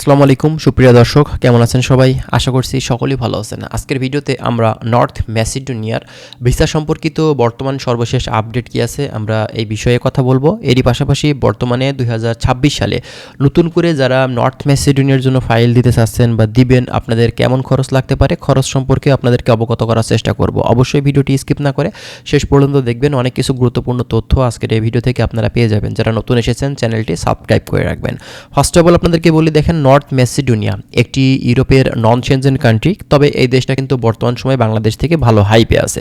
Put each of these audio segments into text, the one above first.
আসসালামু আলাইকুম সুপ্রিয় দর্শক, কেমন আছেন সবাই? আশা করছি সকলেই ভালো আছেন। আজকের ভিডিওতে আমরা নর্থ ম্যাসিডোনিয়ার ভিসা সম্পর্কিত বর্তমান সর্বশেষ আপডেট কী আছে আমরা এই বিষয়ে কথা বলবো। এরই পাশাপাশি বর্তমানে 2026 সালে নতুন করে যারা নর্থ ম্যাসিডোনিয়ার জন্য ফাইল দিতে চাচ্ছেন বা দিবেন, আপনাদের কেমন খরচ লাগতে পারে, খরচ সম্পর্কে আপনাদেরকে অবগত করার চেষ্টা করব। অবশ্যই ভিডিওটি স্কিপ না করে শেষ পর্যন্ত দেখবেন, অনেক কিছু গুরুত্বপূর্ণ তথ্য আজকের এই ভিডিও থেকে আপনারা পেয়ে যাবেন। যারা নতুন এসেছেন চ্যানেলটি সাবস্ক্রাইব করে রাখবেন। ফার্স্ট অফ অল আপনাদেরকে বলি, দেখেন নর্থ ম্যাসিডোনিয়া একটি ইউরোপের নন সেনজেন কান্ট্রি, তবে এই দেশটা কিন্তু বর্তমান সময়ে বাংলাদেশ থেকে ভালো হাইপে আছে।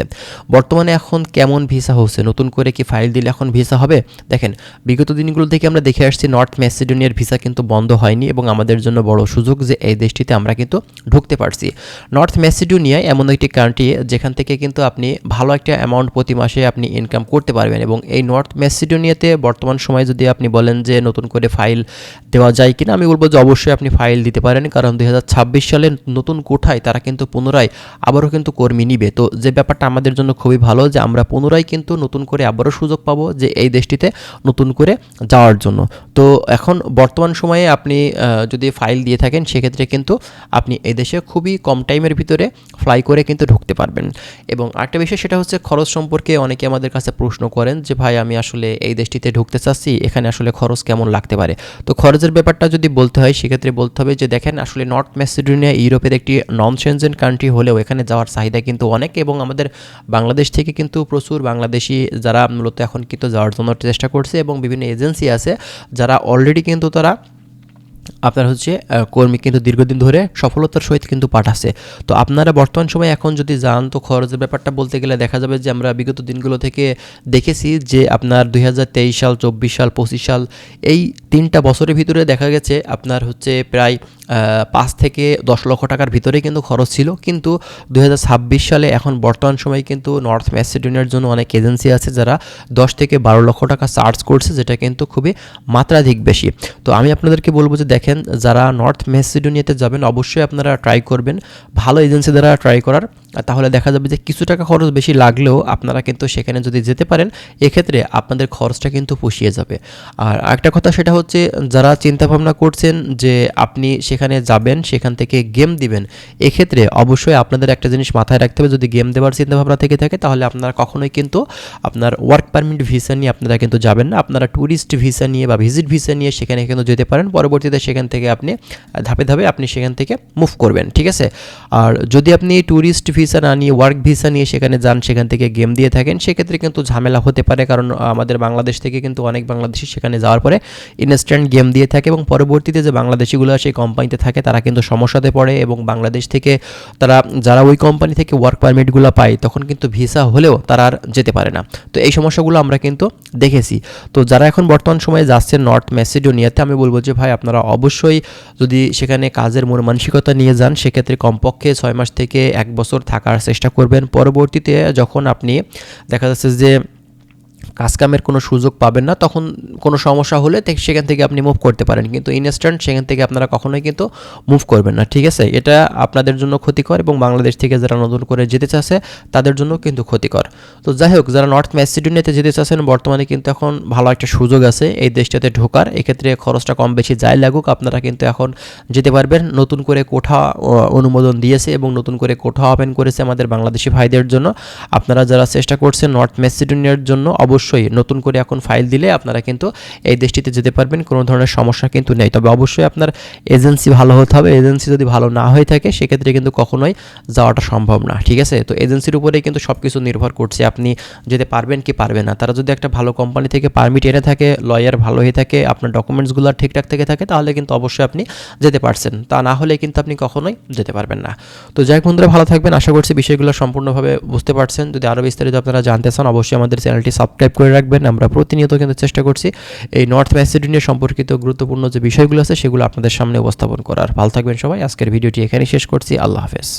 বর্তমানে এখন কেমন ভিসা হচ্ছে, নতুন করে কি ফাইল দিলে এখন ভিসা হবে? দেখেন, বিগত দিনগুলো থেকে আমরা দেখে আসছি নর্থ ম্যাসিডোনিয়ার ভিসা কিন্তু বন্ধ হয়নি এবং আমাদের জন্য বড় সুযোগ যে এই দেশটিতে আমরা কিন্তু ঢুকতে পারছি। নর্থ ম্যাসিডোনিয়া এমন একটি কান্ট্রি যেখান থেকে কিন্তু আপনি ভালো একটা অ্যামাউন্ট প্রতি মাসে আপনি ইনকাম করতে পারবেন এবং এই নর্থ ম্যাসিডোনিয়াতে বর্তমান সময়ে যদি আপনি বলেন যে নতুন করে ফাইল দেওয়া যায় কিনা, আমি বলবো যে অবশ্যই আপনি ফাইল দিতে পারেন, কারণ 2026 সালে নতুন কোঠায় তারা কিন্তু পুনরায় আবারও কিন্তু কর্মী নিবে। তো যে ব্যাপারটা আমাদের জন্য খুবই ভালো যে আমরা পুনরায় কিন্তু নতুন করে আবারও সুযোগ পাবো যে এই দেশটিতে নতুন করে যাওয়ার জন্য। তো এখন বর্তমান সময়ে আপনি যদি ফাইল দিয়ে থাকেন সেক্ষেত্রে কিন্তু আপনি এই দেশে খুবই কম টাইমের ভিতরে ফ্লাই করে কিন্তু ঢুকতে পারবেন। এবং আরেকটা বিষয় সেটা হচ্ছে খরচ সম্পর্কে অনেকে আমাদের কাছে প্রশ্ন করেন যে ভাই আমি আসলে এই দেশটিতে ঢুকতে চাচ্ছি, এখানে আসলে খরচ কেমন লাগতে পারে। তো খরচের ব্যাপারটা যদি বলতে হয় সেক্ষেত্রে বলতে হবে যে দেখেন, আসলে নর্থ ম্যাসিডোনিয়া ইউরোপের একটি নন সেনজেন কান্ট্রি হলেও এখানে যাওয়ার চাহিদা কিন্তু অনেক এবং আমাদের বাংলাদেশ থেকে কিন্তু প্রচুর বাংলাদেশি যারা মূলত এখন কিন্তু যাওয়ার জন্য চেষ্টা করছে এবং বিভিন্ন এজেন্সি আছে যারা অলরেডি কিন্তু তারা আপনার হচ্ছে কর্মী কিন্তু দীর্ঘদিন ধরে সফলতার সহিত কিন্তু পাঠাচ্ছে। তো আপনারা বর্তমান সময়ে এখন যদি যান তো খরচের ব্যাপারটা বলতে গেলে দেখা যাবে যে আমরা বিগত দিনগুলো থেকে দেখেছি যে আপনার 2023 সাল, 24 সাল, 25 সাল এই 3টা বছরের ভিতরে দেখা গেছে আপনার হচ্ছে প্রায় 5 থেকে 10 লক্ষ টাকার ভিতরে কিন্তু খরচ ছিল। কিন্তু 2026 সালে এখন বর্তমান সময়ে কিন্তু নর্থ ম্যাসিডোনিয়ার জন্য অনেক এজেন্সি আছে যারা 10 থেকে 12 লক্ষ টাকা চার্জ করছে, যেটা কিন্তু খুবই মাত্রাধিক বেশি। তো আমি আপনাদেরকে বলবো যে দেখেন, যারা নর্থ ম্যাসিডোনিয়াতে যাবেন অবশ্যই আপনারা ট্রাই করবেন ভালো এজেন্সি দ্বারা ট্রাই করার, তাহলে দেখা যাবে যে কিছু টাকা খরচ বেশি লাগলেও আপনারা কিন্তু সেখানে যদি যেতে পারেন এক্ষেত্রে আপনাদের খরচটা কিন্তু পুষিয়ে যাবে। আর একটা কথা সেটা হচ্ছে, যারা চিন্তাভাবনা করছেন যে আপনি সেখানে যাবেন সেখান থেকে গেম দিবেন, এক্ষেত্রে অবশ্যই আপনাদের একটা জিনিস মাথায় রাখতে হবে, যদি গেম দেওয়ার চিন্তাভাবনা থেকে থাকে তাহলে আপনারা কখনোই কিন্তু আপনার ওয়ার্ক পারমিট ভিসা নিয়ে আপনারা কিন্তু যাবেন না। আপনারা ট্যুরিস্ট ভিসা নিয়ে বা ভিজিট ভিসা নিয়ে সেখানে কিন্তু যেতে পারেন, পরবর্তীতে সেখান থেকে আপনি ধাপে ধাপে আপনি সেখান থেকে মুভ করবেন, ঠিক আছে? আর যদি আপনি ট্যুরিস্ট ভিসা না নিয়ে ওয়ার্ক ভিসা নিয়ে সেখানে যান, সেখান থেকে গেম দিয়ে থাকেন, সেক্ষেত্রে কিন্তু ঝামেলা হতে পারে, কারণ আমাদের বাংলাদেশ থেকে কিন্তু অনেক বাংলাদেশি সেখানে যাওয়ার পরে ইনস্ট্যান্ট গেম দিয়ে থাকে এবং পরবর্তীতে যে বাংলাদেশিগুলো সেই কোম্পানিতে থাকে তারা কিন্তু সমস্যাতে পড়ে এবং বাংলাদেশ থেকে তারা যারা ওই কোম্পানি থেকে ওয়ার্ক পারমিটগুলো পায় তখন কিন্তু ভিসা হলেও তারা আর যেতে পারে না। তো এই সমস্যাগুলো আমরা কিন্তু দেখেছি। তো যারা এখন বর্তমান সময়ে যাচ্ছেন নর্থ ম্যাসিডোনিয়াতে, আমি বলবো যে ভাই আপনারা অবশ্যই যদি সেখানে কাজের মন মানসিকতা নিয়ে যান সেক্ষেত্রে কমপক্ষে 6 মাস থেকে 1 বছর থাকার চেষ্টা করবেন। পরবর্তীতে যখন আপনি দেখা যাচ্ছে যে কাজকামের কোনো সুযোগ পাবেন না, তখন কোনো সমস্যা হলে সেখান থেকে আপনি মুভ করতে পারেন, কিন্তু ইনস্ট্যান্ট সেখান থেকে আপনারা কখনোই কিন্তু মুভ করবেন না, ঠিক আছে? এটা আপনাদের জন্য ক্ষতিকর এবং বাংলাদেশ থেকে যারা নতুন করে যেতে চাচ্ছে তাদের জন্য কিন্তু ক্ষতিকর। তো যাই হোক, যারা নর্থ ম্যাসিডোনিয়াতে যেতে চাচ্ছেন বর্তমানে কিন্তু এখন ভালো একটা সুযোগ আছে এই দেশটাতে ঢোকার, এক্ষেত্রে খরচটা কম বেশি যাই লাগুক আপনারা কিন্তু এখন যেতে পারবেন। নতুন করে কোঠা অনুমোদন দিয়েছে এবং নতুন করে কোঠা ওপেন করেছে আমাদের বাংলাদেশি ভাইদের জন্য। আপনারা যারা চেষ্টা করছেন নর্থ ম্যাসিডোনিয়ার জন্য অবশ্যই নতুন করে এখন ফাইল দিলে আপনারা কিন্তু এই দেশটিতে যেতে পারবেন, কোনো ধরনের সমস্যা কিন্তু নেই। তবে অবশ্যই আপনার এজেন্সি ভালো হতে হবে, এজেন্সি যদি ভালো না হয়ে থাকে সেক্ষেত্রে কিন্তু কখনোই যাওয়াটা সম্ভব না, ঠিক আছে? তো এজেন্সির উপরেই কিন্তু সব কিছু নির্ভর করছে আপনি যেতে পারবেন কি পারবেন না। তারা যদি একটা ভালো কোম্পানি থেকে পারমিট এনে থাকে, লয়ার ভালো হয়ে থাকে, আপনার ডকুমেন্টসগুলো ঠিকঠাক থেকে থাকে, তাহলে কিন্তু অবশ্যই আপনি যেতে পারছেন, তা না হলে কিন্তু আপনি কখনোই যেতে পারবেন না। তো যাই হোক বন্ধুরা, ভালো থাকবেন, আশা করছি বিষয়গুলো সম্পূর্ণভাবে বুঝতে পারছেন। যদি আরও বিস্তারিত আপনারা জানতে চান অবশ্যই আমাদের চ্যানেলটি সাবস্ক্রাইব করে রাখবেন। আমরা প্রতিনিয়ত কিন্তু চেষ্টা করছি এই নর্থ ম্যাসিডোনিয়া সম্পর্কিত গুরুত্বপূর্ণ যে বিষয়গুলো আছে সেগুলো আপনাদের সামনে উপস্থাপন করার। ভালো থাকবেন সবাই, আজকের ভিডিওটি এখানেই শেষ করছি। আল্লাহ হাফেজ।